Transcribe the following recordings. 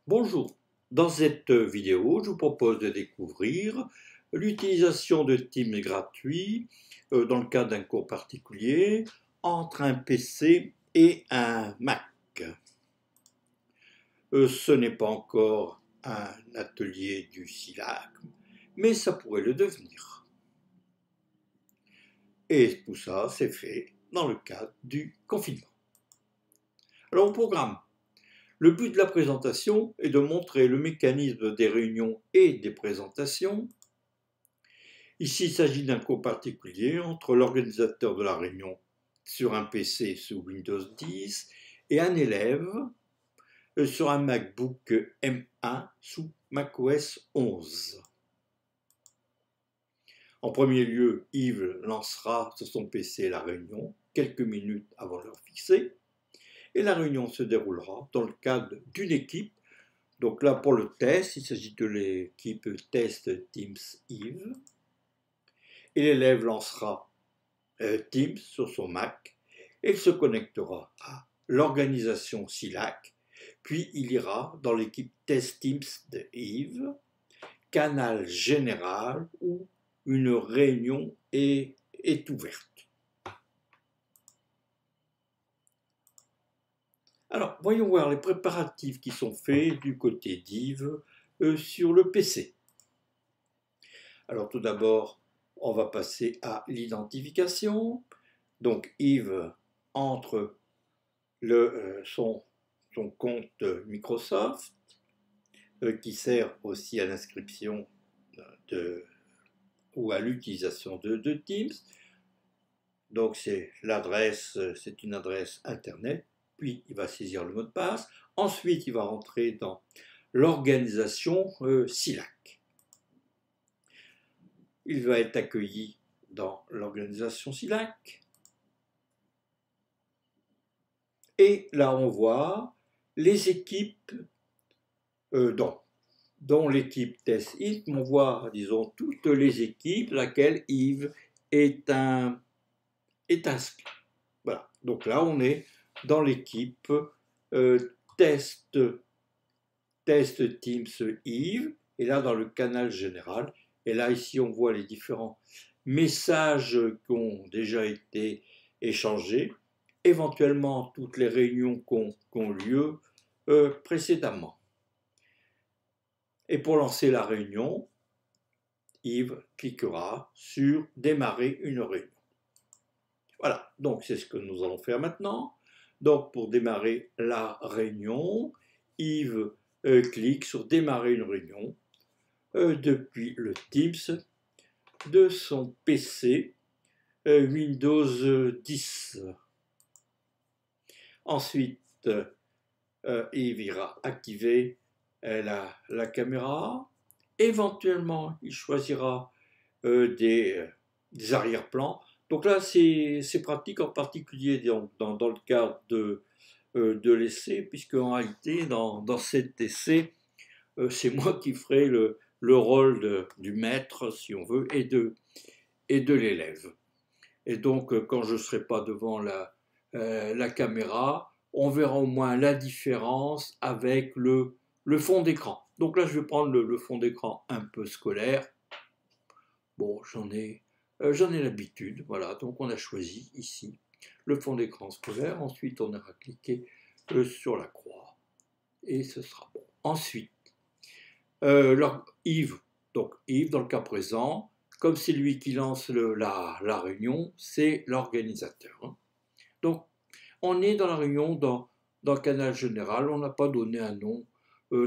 Bonjour, dans cette vidéo, je vous propose de découvrir l'utilisation de Teams gratuits dans le cadre d'un cours particulier entre un PC et un Mac. Ce n'est pas encore un atelier du SILAC, mais ça pourrait le devenir. Et tout ça, c'est fait dans le cadre du confinement. Alors, au programme. Le but de la présentation est de montrer le mécanisme des réunions et des présentations. Ici, il s'agit d'un cours particulier entre l'organisateur de la réunion sur un PC sous Windows 10 et un élève sur un MacBook M1 sous macOS 11. En premier lieu, Yves lancera sur son PC la réunion quelques minutes avant l'heure fixée. Et la réunion se déroulera dans le cadre d'une équipe. Donc là, pour le test, il s'agit de l'équipe Test Teams Yves. Et l'élève lancera Teams sur son Mac et il se connectera à l'organisation SILAC. Puis il ira dans l'équipe Test Teams de Yves, canal général où une réunion est ouverte. Alors, voyons voir les préparatifs qui sont faits du côté d'Yves sur le PC. Alors, tout d'abord, on va passer à l'identification. Donc, Yves entre son compte Microsoft, qui sert aussi à l'inscription ou à l'utilisation de Teams. Donc, c'est une adresse Internet. Puis il va saisir le mot de passe. Ensuite, il va rentrer dans l'organisation SILAC. Il va être accueilli dans l'organisation SILAC. Et là, on voit les équipes, dont l'équipe Test Yves, on voit, disons, toutes les équipes, laquelle Yves est inscrit. Voilà. Donc là, on est dans l'équipe test Teams Yves, et là dans le canal général. Et là, ici, on voit les différents messages qui ont déjà été échangés, éventuellement toutes les réunions qui ont lieu précédemment. Et pour lancer la réunion, Yves cliquera sur « Démarrer une réunion ». Voilà, donc c'est ce que nous allons faire maintenant. Donc, pour démarrer la réunion, Yves clique sur « Démarrer une réunion » depuis le Teams de son PC Windows 10. Ensuite, Yves ira activer la caméra. Éventuellement, il choisira des arrière-plans. Donc là, c'est pratique, en particulier dans le cadre de l'essai, puisque en réalité, dans cet essai, c'est moi qui ferai le rôle du maître, si on veut, et de l'élève. Et donc, quand je ne serai pas devant la caméra, on verra au moins la différence avec le fond d'écran. Donc là, je vais prendre le fond d'écran un peu scolaire. Bon, j'en ai l'habitude, voilà, donc on a choisi ici le fond d'écran scolaire. Ensuite, on ira cliquer sur la croix et ce sera bon. Ensuite, Yves, dans le cas présent, comme c'est lui qui lance la réunion, c'est l'organisateur. Hein. Donc, on est dans la réunion dans le canal général, on n'a pas donné un nom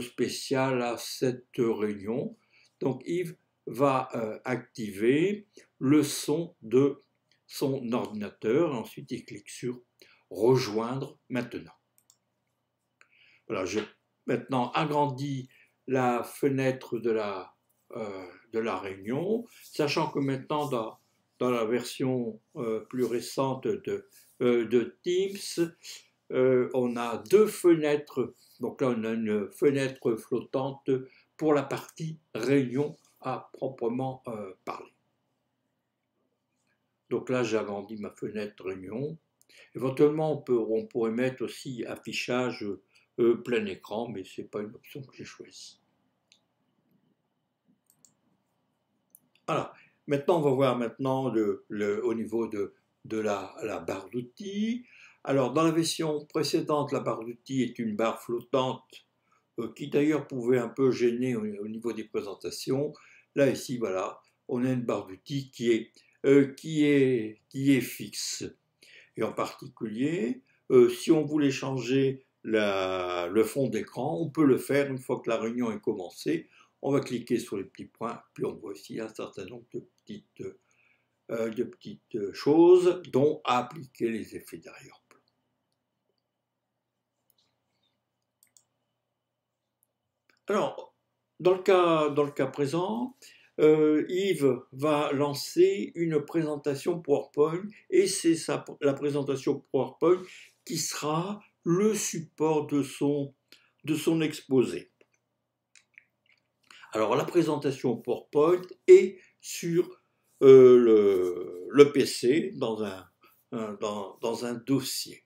spécial à cette réunion. Donc, Yves va activer le son de son ordinateur. Ensuite, il clique sur « Rejoindre maintenant ». Voilà, j'ai maintenant agrandi la fenêtre de la réunion, sachant que maintenant, dans la version plus récente de Teams, on a deux fenêtres. Donc là, on a une fenêtre flottante pour la partie réunion à proprement parler. Donc là, j'ai agrandi ma fenêtre réunion. Éventuellement, on pourrait mettre aussi affichage plein écran, mais ce n'est pas une option que j'ai choisie. Voilà. Maintenant, on va voir maintenant au niveau de la barre d'outils. Alors, dans la version précédente, la barre d'outils est une barre flottante qui d'ailleurs pouvait un peu gêner au niveau des présentations. Là, ici, voilà, on a une barre d'outils qui est fixe. Et en particulier, si on voulait changer le fond d'écran, on peut le faire une fois que la réunion est commencée. On va cliquer sur les petits points, puis on voit ici un certain nombre de petites choses dont à appliquer les effets d'arrière-plan. Alors, dans le cas présent, Yves va lancer une présentation PowerPoint et c'est la présentation PowerPoint qui sera le support de son exposé. Alors, la présentation PowerPoint est sur le PC dans un dossier.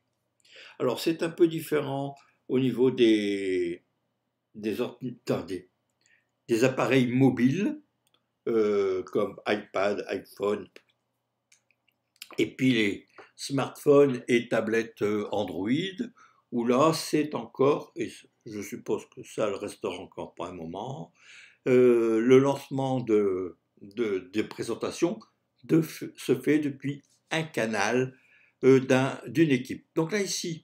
Alors, c'est un peu différent au niveau des appareils mobiles comme iPad, iPhone, et puis les smartphones et tablettes Android, où là, c'est encore, et je suppose que ça le restera encore pour un moment, le lancement des présentations se fait depuis un canal d'une équipe. Donc là, ici,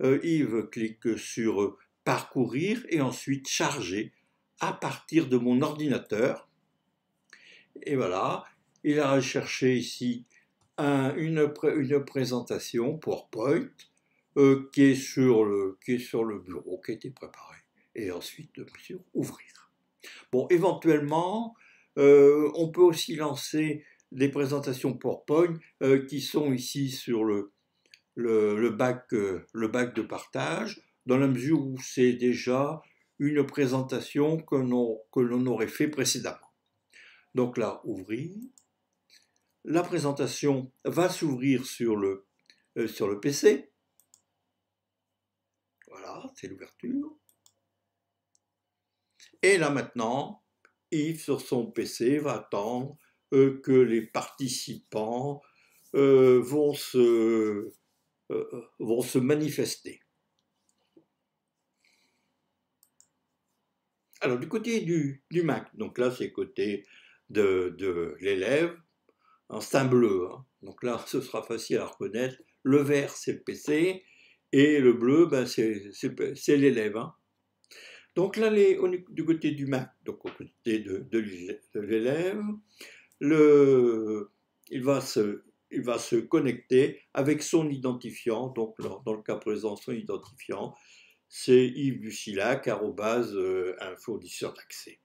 Yves clique sur parcourir et ensuite charger à partir de mon ordinateur. Et voilà, il a recherché ici une présentation PowerPoint qui est sur le bureau, qui a été préparé. Et ensuite, sur ouvrir. Bon, éventuellement, on peut aussi lancer des présentations PowerPoint qui sont ici sur le bac de partage, dans la mesure où c'est déjà une présentation que l'on aurait fait précédemment. Donc là, ouvrir. La présentation va s'ouvrir sur le PC. Voilà, c'est l'ouverture. Et là maintenant, Yves sur son PC va attendre que les participants vont se manifester. Alors du côté du Mac, donc là c'est côté de l'élève, c'est un bleu, hein. Donc là ce sera facile à reconnaître. Le vert c'est le PC et le bleu ben, c'est l'élève. Hein. Donc là du côté du Mac, donc au côté de l'élève, il va se connecter avec son identifiant, donc dans le cas présent son identifiant, c'est Yves Ducillac, @info-fournisseur d'accès.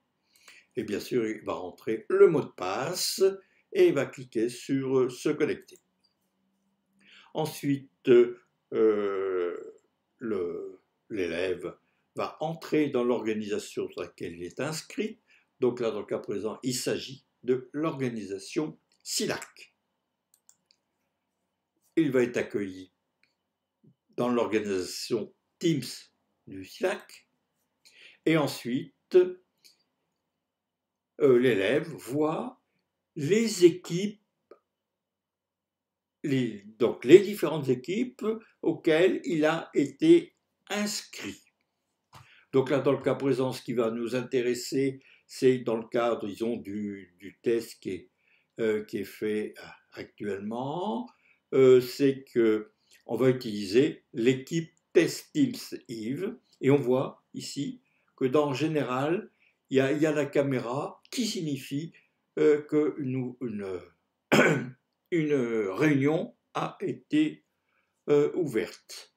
Et bien sûr, il va rentrer le mot de passe et il va cliquer sur se connecter. Ensuite, l'élève va entrer dans l'organisation sur laquelle il est inscrit. Donc là, dans le cas présent, il s'agit de l'organisation SILAC. Il va être accueilli dans l'organisation Teams du SILAC. Et ensuite, l'élève voit les équipes, donc les différentes équipes auxquelles il a été inscrit. Donc là, dans le cas présent, ce qui va nous intéresser, c'est dans le cadre, disons, du test qui est fait actuellement, c'est qu'on va utiliser l'équipe Test Teams Yves, et on voit ici que dans général, il y a la caméra qui signifie qu'une réunion a été ouverte.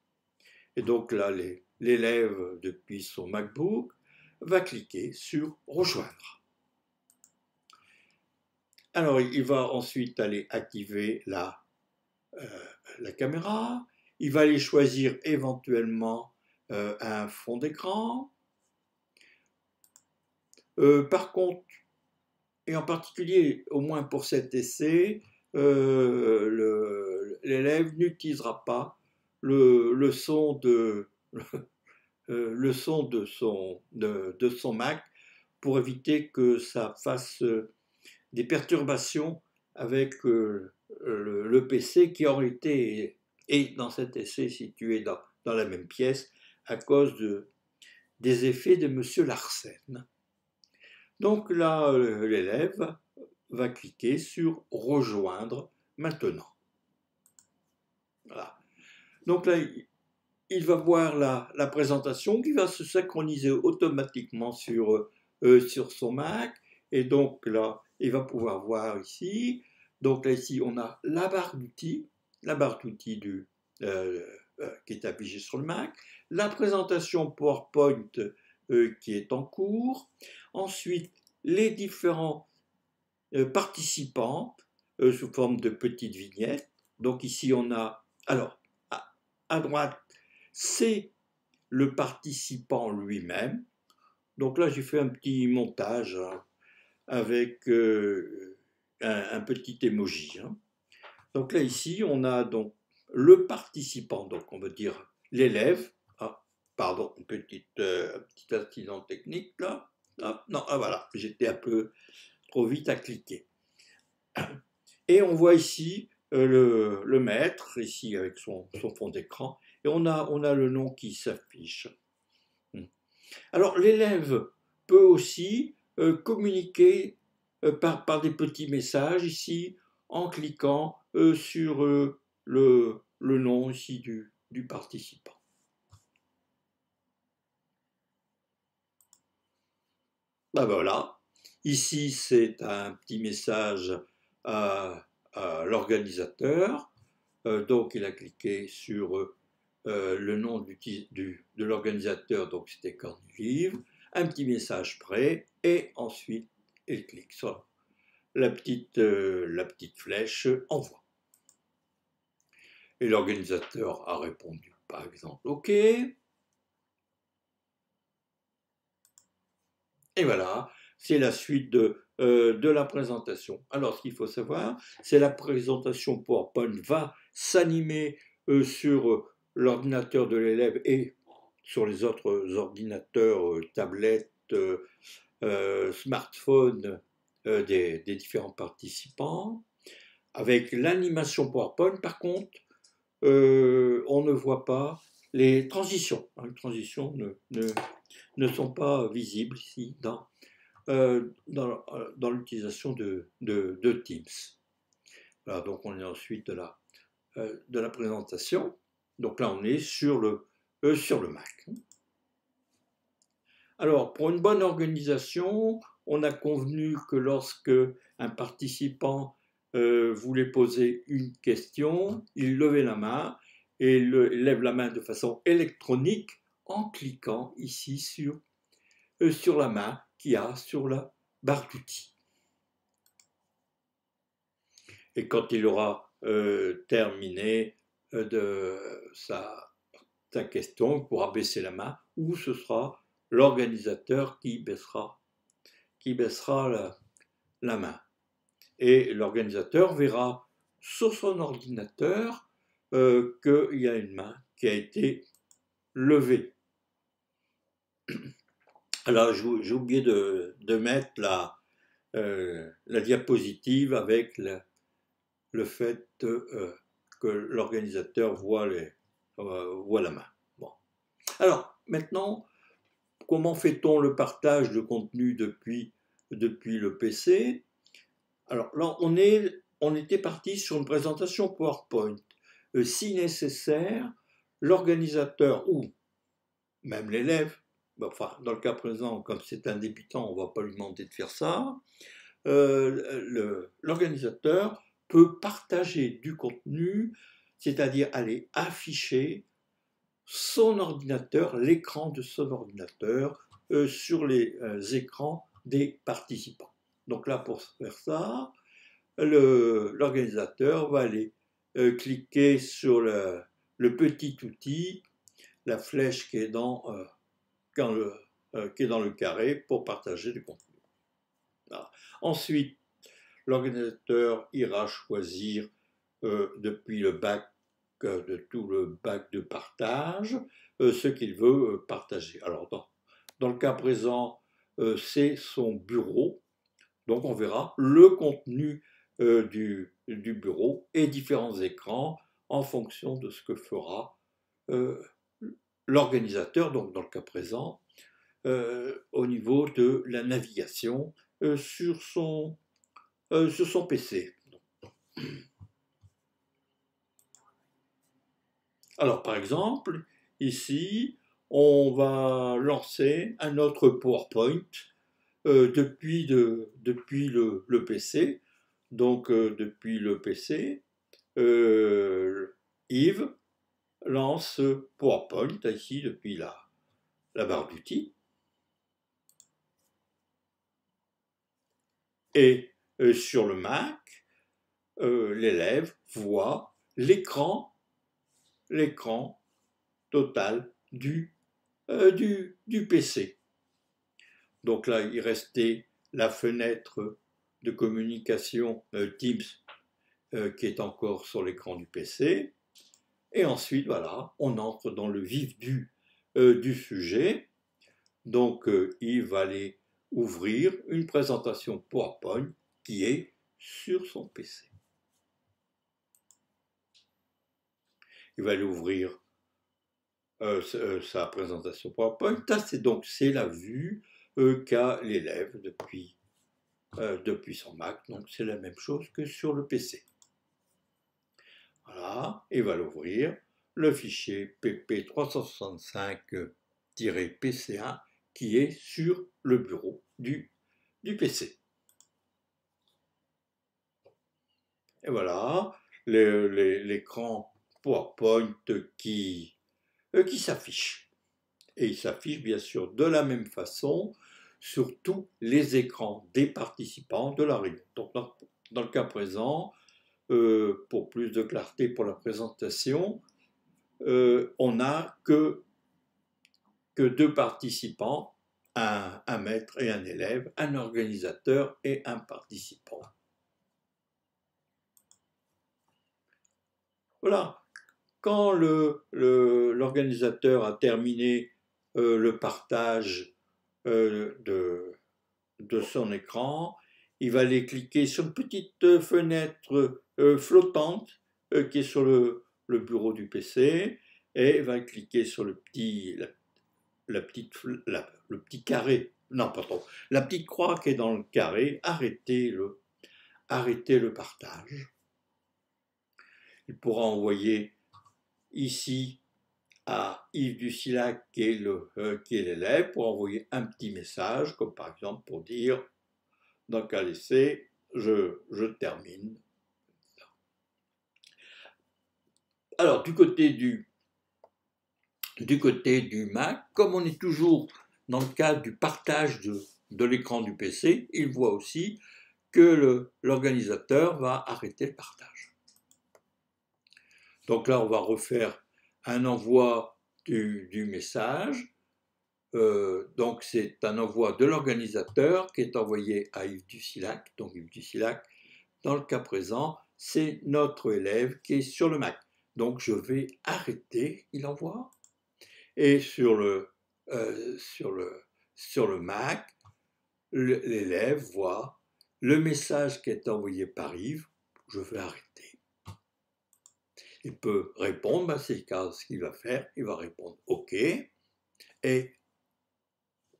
Et donc là, l'élève, depuis son MacBook, va cliquer sur rejoindre. Alors, il va ensuite aller activer la caméra. Il va aller choisir éventuellement un fond d'écran. Par contre, et en particulier, au moins pour cet essai, l'élève n'utilisera pas le son le son de son Mac pour éviter que ça fasse des perturbations avec le PC qui en réalité est dans cet essai situé dans la même pièce à cause des effets de M. Larsen. Donc là, l'élève va cliquer sur « Rejoindre maintenant ». Voilà. Donc là, il va voir la présentation qui va se synchroniser automatiquement sur son Mac. Et donc là, il va pouvoir voir ici. Donc là, ici, on a la barre d'outils qui est affichée sur le Mac, la présentation PowerPoint qui est en cours, ensuite les différents participants sous forme de petites vignettes. Donc ici, on a, alors, à droite, c'est le participant lui-même. Donc là, j'ai fait un petit montage avec un petit emoji. Donc là, ici, on a donc le participant, donc on veut dire l'élève. Ah, pardon, un petit incident technique là. Ah, non, ah, voilà, j'étais un peu trop vite à cliquer. Et on voit ici le maître, ici avec son fond d'écran, et on a le nom qui s'affiche. Alors l'élève peut aussi communiquer par des petits messages ici en cliquant sur le nom ici du participant. Ben voilà, ici c'est un petit message à l'organisateur, donc il a cliqué sur le nom de l'organisateur, donc c'était Cornelive, un petit message prêt, et ensuite il clique sur la petite flèche envoi. Et l'organisateur a répondu, par exemple, OK. Et voilà, c'est la suite de la présentation. Alors, ce qu'il faut savoir, c'est la présentation PowerPoint va s'animer sur l'ordinateur de l'élève et sur les autres ordinateurs, tablettes, smartphones des différents participants. Avec l'animation PowerPoint, par contre, on ne voit pas les transitions. Les transitions ne sont pas visibles ici dans l'utilisation de Teams. Voilà, donc on est ensuite de la présentation. Donc là, on est sur le Mac. Alors, pour une bonne organisation, on a convenu que lorsque un participant voulait poser une question, il levait la main et il lève la main de façon électronique en cliquant ici sur la main qu'il y a sur la barre d'outils. Et quand il aura terminé de sa question, il pourra baisser la main ou ce sera l'organisateur qui baissera la main. Et l'organisateur verra sur son ordinateur qu'il y a une main qui a été levée. Alors, j'ai oublié de mettre la diapositive avec le fait que l'organisateur voit la main. Bon. Alors, maintenant, comment fait-on le partage de contenu depuis le PC? Alors là, on était parti sur une présentation PowerPoint. Si nécessaire, l'organisateur ou même l'élève, enfin, dans le cas présent, comme c'est un débutant, on ne va pas lui demander de faire ça, l'organisateur peut partager du contenu, c'est-à-dire aller afficher son ordinateur, l'écran de son ordinateur sur les écrans des participants. Donc là, pour faire ça, l'organisateur va aller cliquer sur le petit outil, la flèche qui est dans le carré pour partager le contenu. Voilà. Ensuite, l'organisateur ira choisir depuis le bac de tout le bac de partage ce qu'il veut partager. Alors, dans le cas présent, c'est son bureau. Donc, on verra le contenu du bureau et différents écrans en fonction de ce que fera l'organisateur, donc dans le cas présent, au niveau de la navigation sur son PC. Alors par exemple, ici, on va lancer un autre PowerPoint depuis le PC. Donc depuis le PC, Yves lance PowerPoint ici depuis la barre d'outils. Et sur le Mac, l'élève voit l'écran total du PC. Donc là, il restait la fenêtre de communication Teams qui est encore sur l'écran du PC. Et ensuite, voilà, on entre dans le vif du sujet. Donc, il va aller ouvrir une présentation PowerPoint qui est sur son PC. Il va aller ouvrir sa présentation PowerPoint. C'est la vue qu'a l'élève depuis son Mac. Donc, c'est la même chose que sur le PC. Voilà, il va l'ouvrir. Le fichier pp365-pc1 qui est sur le bureau du PC. Et voilà, l'écran PowerPoint qui s'affiche. Et il s'affiche bien sûr de la même façon sur tous les écrans des participants de la réunion. Donc dans le cas présent, pour plus de clarté pour la présentation, on n'a que deux participants, un maître et un élève, un organisateur et un participant. Voilà. Quand l'organisateur a terminé le partage de son écran, il va aller cliquer sur une petite fenêtre flottante qui est sur le bureau du PC et va cliquer sur le petit carré, non pardon, la petite croix qui est dans le carré, arrêter le partage. Il pourra envoyer ici à Yves Ducillac qui est l'élève pour envoyer un petit message, comme par exemple pour dire dans le cas d'essai, je termine. Alors du côté du Mac, comme on est toujours dans le cadre du partage de l'écran du PC, il voit aussi que l'organisateur va arrêter le partage. Donc là, on va refaire un envoi du message. Donc c'est un envoi de l'organisateur qui est envoyé à Yves Ducillac. Donc Yves Ducillac, dans le cas présent, c'est notre élève qui est sur le Mac. Donc je vais arrêter, il envoie. Et sur le Mac, l'élève voit le message qui est envoyé par Yves, je vais arrêter. Il peut répondre, c'est ce qu'il va faire, il va répondre OK, et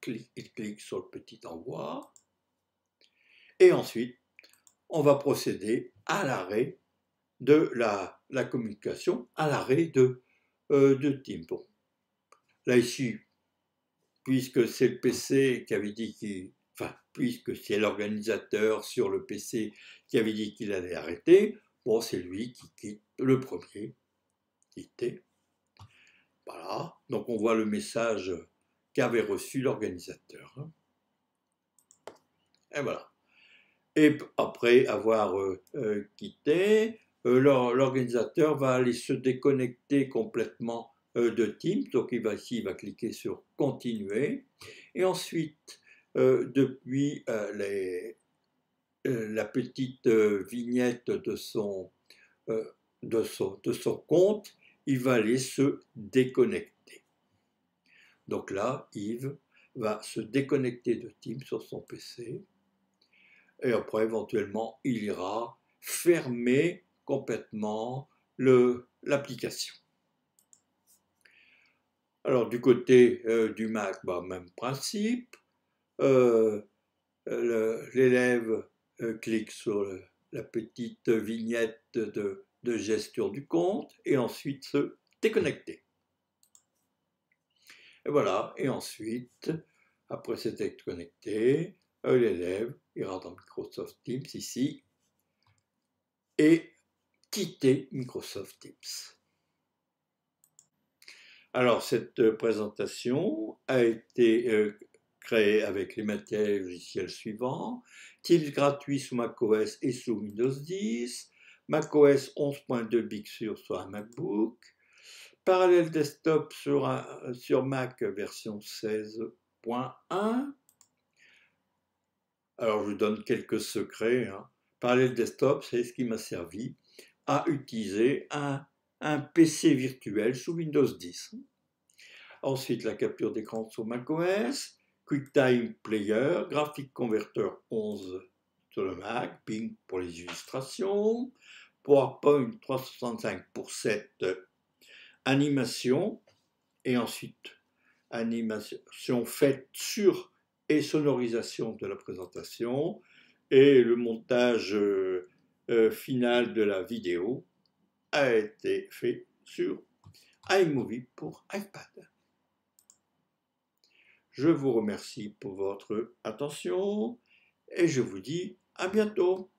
il clique sur le petit envoi, et ensuite, on va procéder à l'arrêt de la communication, à l'arrêt de Teams. Bon. Là ici, puisque c'est le PC qui avait dit puisque c'est l'organisateur sur le PC qui avait dit qu'il allait arrêter, bon, c'est lui qui quitte le premier. Quitter. Voilà, donc on voit le message qu'avait reçu l'organisateur. Et voilà. Et après avoir quitté, l'organisateur va aller se déconnecter complètement de Teams. Donc il va cliquer sur continuer. Et ensuite, depuis la petite vignette de son compte, il va aller se déconnecter. Donc là, Yves va se déconnecter de Teams sur son PC et après, éventuellement, il ira fermer complètement l'application. Alors, du côté du Mac, bah, même principe. L'élève clique sur la petite vignette de gestion du compte et ensuite se déconnecter. Et voilà, et ensuite, après s'être déconnecté, l'élève ira dans Microsoft Teams ici et quitter Microsoft Teams. Alors, cette présentation a été créée avec les matériels logiciels suivants: Teams gratuit sous macOS et sous Windows 10, macOS 11.2 Big Sur un MacBook, Parallel Desktop sur Mac version 16.1. Alors, je vous donne quelques secrets. Parallel Desktop, c'est ce qui m'a servi à utiliser un PC virtuel sous Windows 10. Ensuite, la capture d'écran sur macOS, QuickTime Player, Graphic Converter 11 sur le Mac, Bing pour les illustrations, PowerPoint 365 pour cette animation, et ensuite animation faite sur et sonorisation de la présentation, et le montage final de la vidéo a été fait sur iMovie pour iPad. Je vous remercie pour votre attention et je vous dis à bientôt.